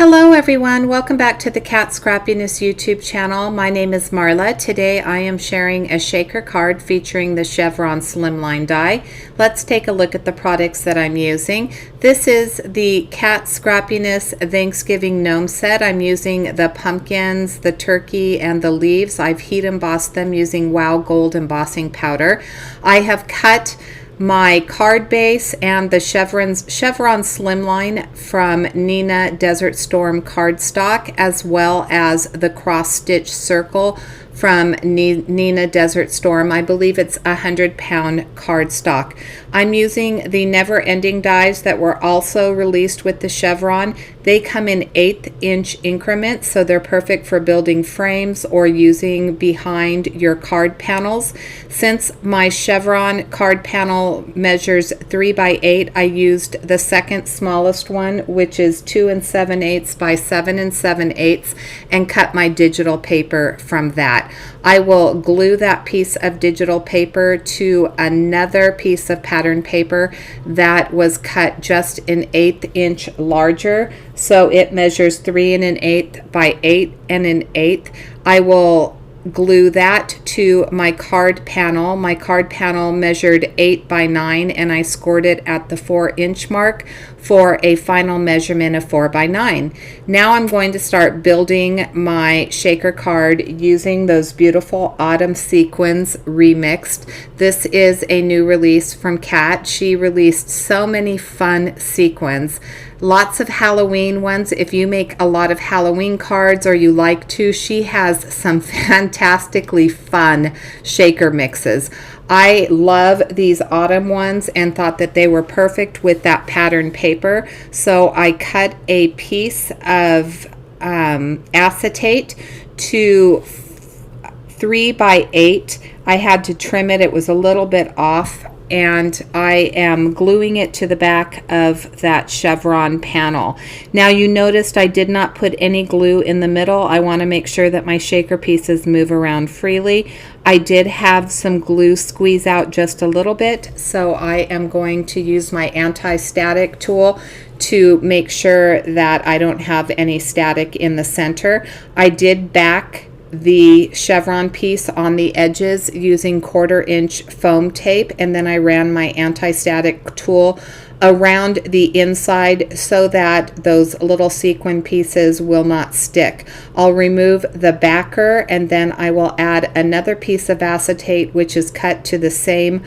Hello everyone, welcome back to the Kat Scrappiness YouTube channel. My name is Marla. Today I am sharing a shaker card featuring the Chevron Slimline die. Let's take a look at the products that I'm using. This is the Kat Scrappiness Thanksgiving gnome set. I'm using the pumpkins, the turkey, and the leaves. I've heat embossed them using Wow Gold embossing powder. I have cut my card base and the Chevron Slimline from Nina Desert Storm cardstock, as well as the cross stitch circle from Nina Desert Storm. I believe it's 100-pound cardstock. I'm using the Never Ending dies that were also released with the Chevron. They come in 1/8-inch increments, so they're perfect for building frames or using behind your card panels. Since my Chevron card panel measures 3 by 8, I used the second smallest one, which is 2 7/8 by 7 7/8, and cut my digital paper from that. I will glue that piece of digital paper to another piece of pattern paper that was cut just 1/8 inch larger, so it measures 3 1/8 by 8 1/8. I will glue that to my card panel. My card panel measured 8 by 9, and I scored it at the 4-inch mark for a final measurement of 4 by 9. Now I'm going to start building my shaker card using those beautiful autumn sequins remixed. This is a new release from Kat. She released so many fun sequins. Lots of Halloween ones. If you make a lot of Halloween cards or you like to, she has some fantastically fun shaker mixes. I love these autumn ones and thought that they were perfect with that pattern paper. So I cut a piece of acetate to 3 by 8. I had to trim it. It was a little bit off, and I am gluing it to the back of that Chevron panel. Now you noticed I did not put any glue in the middle. I want to make sure that my shaker pieces move around freely. I did have some glue squeeze out just a little bit, so I am going to use my anti-static tool to make sure that I don't have any static in the center. I did back the Chevron piece on the edges using 1/4-inch foam tape, and then I ran my anti-static tool around the inside so that those little sequin pieces will not stick. I'll remove the backer, and then I will add another piece of acetate, which is cut to the same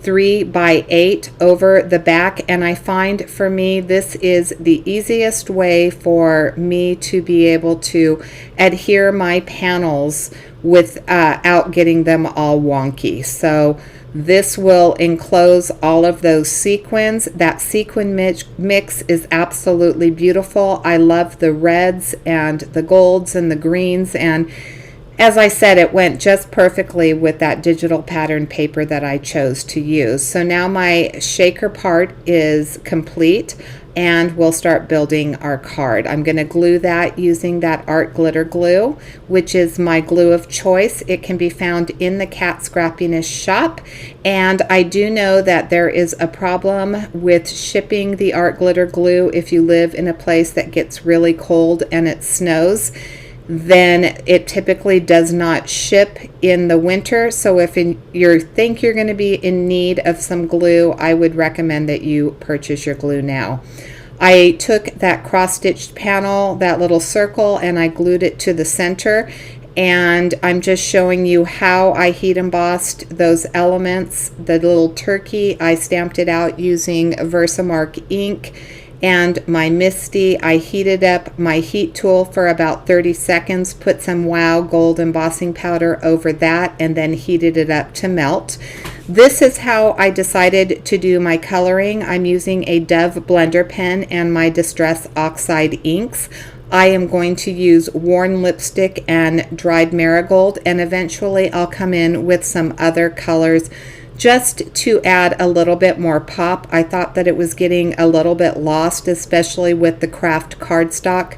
3 by 8 over the back, and I find for me this is the easiest way for me to be able to adhere my panels without getting them all wonky. So this will enclose all of those sequins. That sequin mix is absolutely beautiful. I love the reds and the golds and the greens, and as I said, it went just perfectly with that digital pattern paper that I chose to use. So now my shaker part is complete, and we'll start building our card. I'm going to glue that using that art glitter glue, which is my glue of choice. It can be found in the Kat Scrappiness shop, and I do know that there is a problem with shipping the art glitter glue if you live in a place that gets really cold and it snows. Then it typically does not ship in the winter. So if you think you're going to be in need of some glue, I would recommend that you purchase your glue now. I took that cross-stitched panel, that little circle, and I glued it to the center. And I'm just showing you how I heat embossed those elements. The little turkey, I stamped it out using Versamark ink. And my Misty, I heated up my heat tool for about 30 seconds, put some Wow Gold embossing powder over that, and then heated it up to melt. This is how I decided to do my coloring. I'm using a Dove blender pen and my Distress Oxide inks. I am going to use worn lipstick and dried marigold, and eventually I'll come in with some other colors just to add a little bit more pop. I thought that it was getting a little bit lost, especially with the craft cardstock.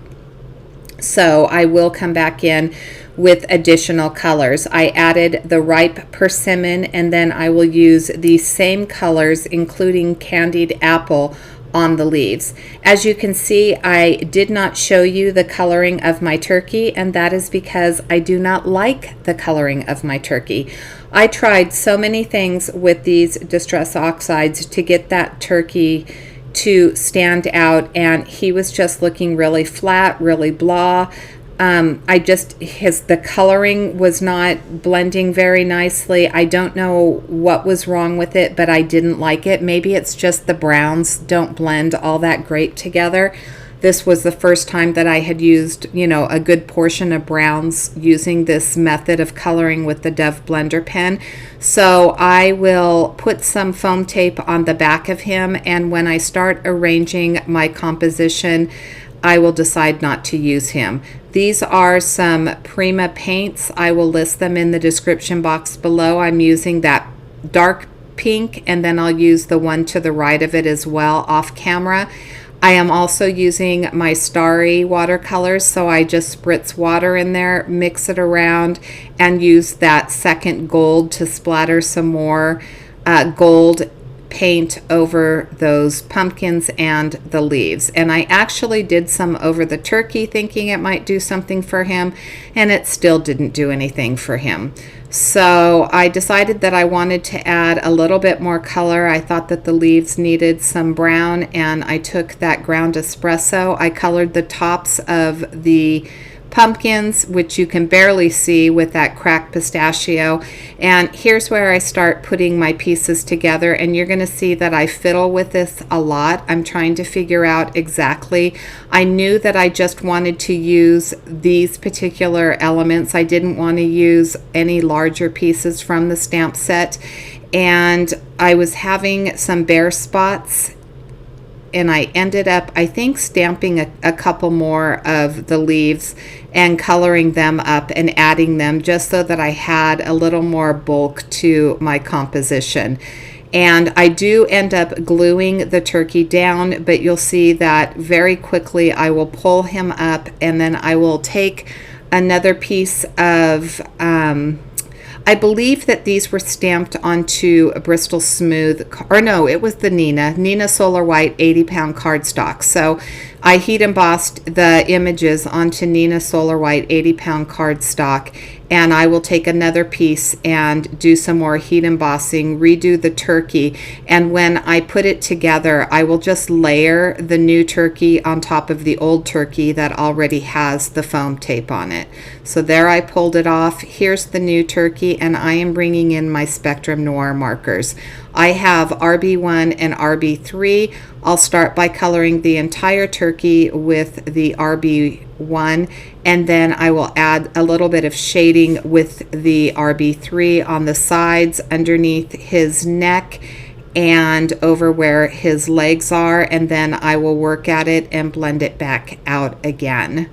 So I will come back in with additional colors. I added the ripe persimmon, and then I will use these same colors, including candied apple, on the leaves. As you can see, I did not show you the coloring of my turkey, and that is because I do not like the coloring of my turkey. I tried so many things with these Distress Oxides to get that turkey to stand out, and he was just looking really flat, really blah. The coloring was not blending very nicely. I don't know what was wrong with it, but I didn't like it. Maybe it's just the browns don't blend all that great together. This was the first time that I had used, a good portion of browns using this method of coloring with the Dove blender pen. So I will put some foam tape on the back of him, and when I start arranging my composition, I will decide not to use him. These are some Prima paints. I will list them in the description box below. I'm using that dark pink, and then I'll use the one to the right of it as well off camera. I am also using my Starry watercolors, so I just spritz water in there, mix it around, and use that second gold to splatter some more gold paint over those pumpkins and the leaves. And I actually did some over the turkey thinking it might do something for him, and it still didn't do anything for him. So I decided that I wanted to add a little bit more color. I thought that the leaves needed some brown, and I took that ground espresso. I colored the tops of the pumpkins, which you can barely see with that cracked pistachio. And here's where I start putting my pieces together, and you're going to see that I fiddle with this a lot. I'm trying to figure out exactly. I knew that I just wanted to use these particular elements. I didn't want to use any larger pieces from the stamp set, and I was having some bare spots, and I ended up, I think, stamping a couple more of the leaves and coloring them up and adding them just so that I had a little more bulk to my composition. And I do end up gluing the turkey down, but you'll see that very quickly I will pull him up, and then I will take another piece of I believe that these were stamped onto a Bristol Smooth, or no, it was the Nina Solar White 80-pound cardstock. So I heat embossed the images onto Nina Solar White 80-pound cardstock, and I will take another piece and do some more heat embossing, redo the turkey, and when I put it together, I will just layer the new turkey on top of the old turkey that already has the foam tape on it. So there, I pulled it off. Here's the new turkey, and I am bringing in my Spectrum Noir markers. I have RB1 and RB3. I'll start by coloring the entire turkey with the RB1, and then I will add a little bit of shading with the RB3 on the sides, underneath his neck, and over where his legs are, and then I will work at it and blend it back out again.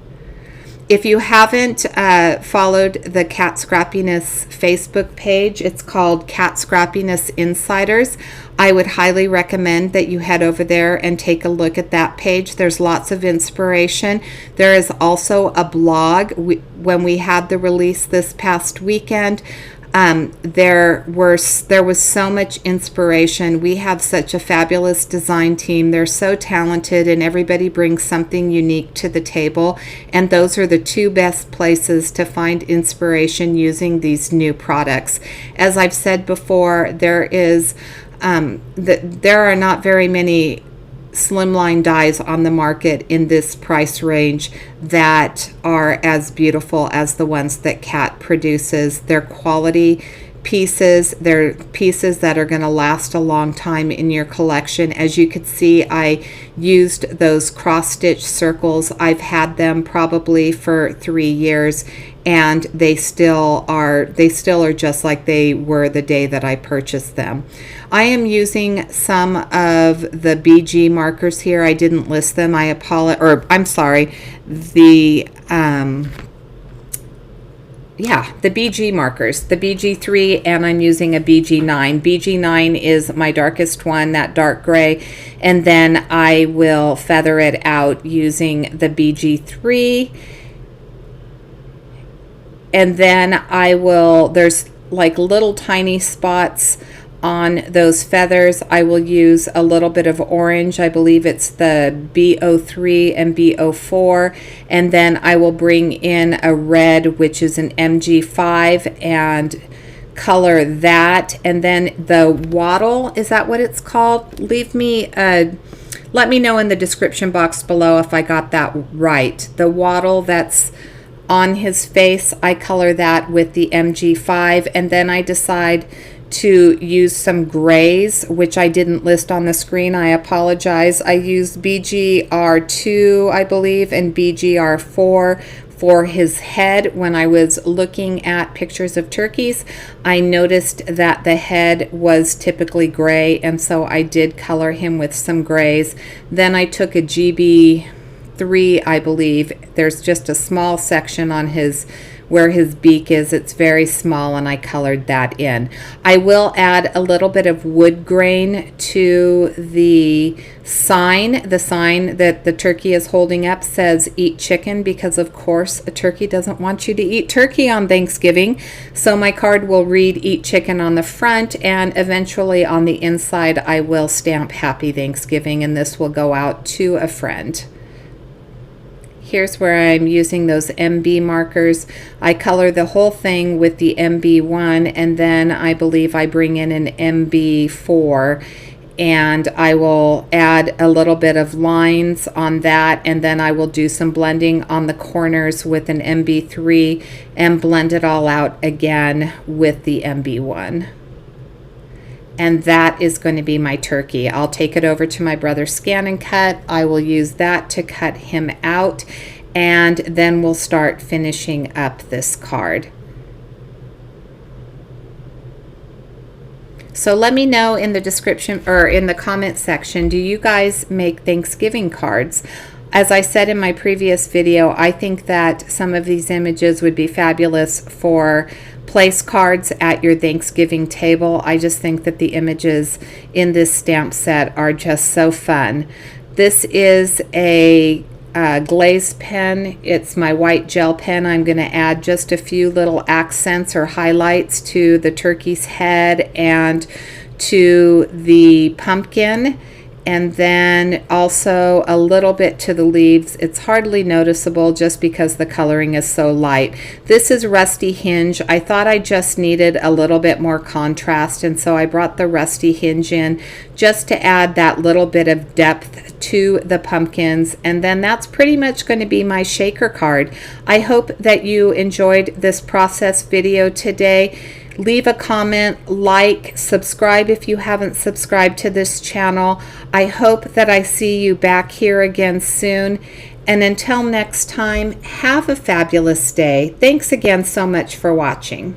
If you haven't followed the Kat Scrappiness Facebook page, it's called Kat Scrappiness Insiders. I would highly recommend that you head over there and take a look at that page. There's lots of inspiration. There is also a blog. When we had the release this past weekend, there was so much inspiration. We have such a fabulous design team. They're so talented, and everybody brings something unique to the table, and those are the two best places to find inspiration using these new products. As I've said before, there are not very many slimline dies on the market in this price range that are as beautiful as the ones that Kat produces. They're quality pieces. They're pieces that are going to last a long time in your collection. As you could see, I used those cross-stitch circles. I've had them probably for 3 years, and they still are just like they were the day that I purchased them. I am using some of the BG markers here. I didn't list them. I'm sorry, the BG markers, the BG3, and I'm using a BG9. BG9 is my darkest one, that dark gray, and then I will feather it out using the BG3, and then there's like little tiny spots on those feathers. I will use a little bit of orange. I believe it's the B03 and B04. And then I will bring in a red, which is an MG5, and color that. And then the wattle, is that what it's called? Let me know in the description box below if I got that right. The wattle that's on his face, I color that with the MG5, and then I decide to use some grays, which I didn't list on the screen. I apologize. I used BGR2, I believe, and BGR4 for his head. When I was looking at pictures of turkeys, I noticed that the head was typically gray, and so I did color him with some grays. Then I took a GB3, I believe. There's just a small section on where his beak is. It's very small, and I colored that in. I will add a little bit of wood grain to the sign. The sign that the turkey is holding up says "Eat chicken," because of course a turkey doesn't want you to eat turkey on Thanksgiving. So my card will read "Eat chicken" on the front, and eventually on the inside I will stamp "Happy Thanksgiving," and this will go out to a friend. Here's where I'm using those MB markers. I color the whole thing with the MB1, and then I believe I bring in an MB4, and I will add a little bit of lines on that, and then I will do some blending on the corners with an MB3 and blend it all out again with the MB1. And that is going to be my turkey. I'll take it over to my brother Scan and Cut. I will use that to cut him out, and then we'll start finishing up this card. So let me know in the description or in the comment section, do you guys make Thanksgiving cards? As I said in my previous video, I think that some of these images would be fabulous for place cards at your Thanksgiving table. I just think that the images in this stamp set are just so fun. This is a glazed pen. It's my white gel pen. I'm going to add just a few little accents or highlights to the turkey's head and to the pumpkin, and then also a little bit to the leaves. It's hardly noticeable just because the coloring is so light. This is Rusty Hinge. I thought I just needed a little bit more contrast, and so I brought the Rusty Hinge in just to add that little bit of depth to the pumpkins. And then that's pretty much going to be my shaker card. I hope that you enjoyed this process video today. Leave a comment, like, subscribe if you haven't subscribed to this channel. I hope that I see you back here again soon. And until next time, have a fabulous day. Thanks again so much for watching.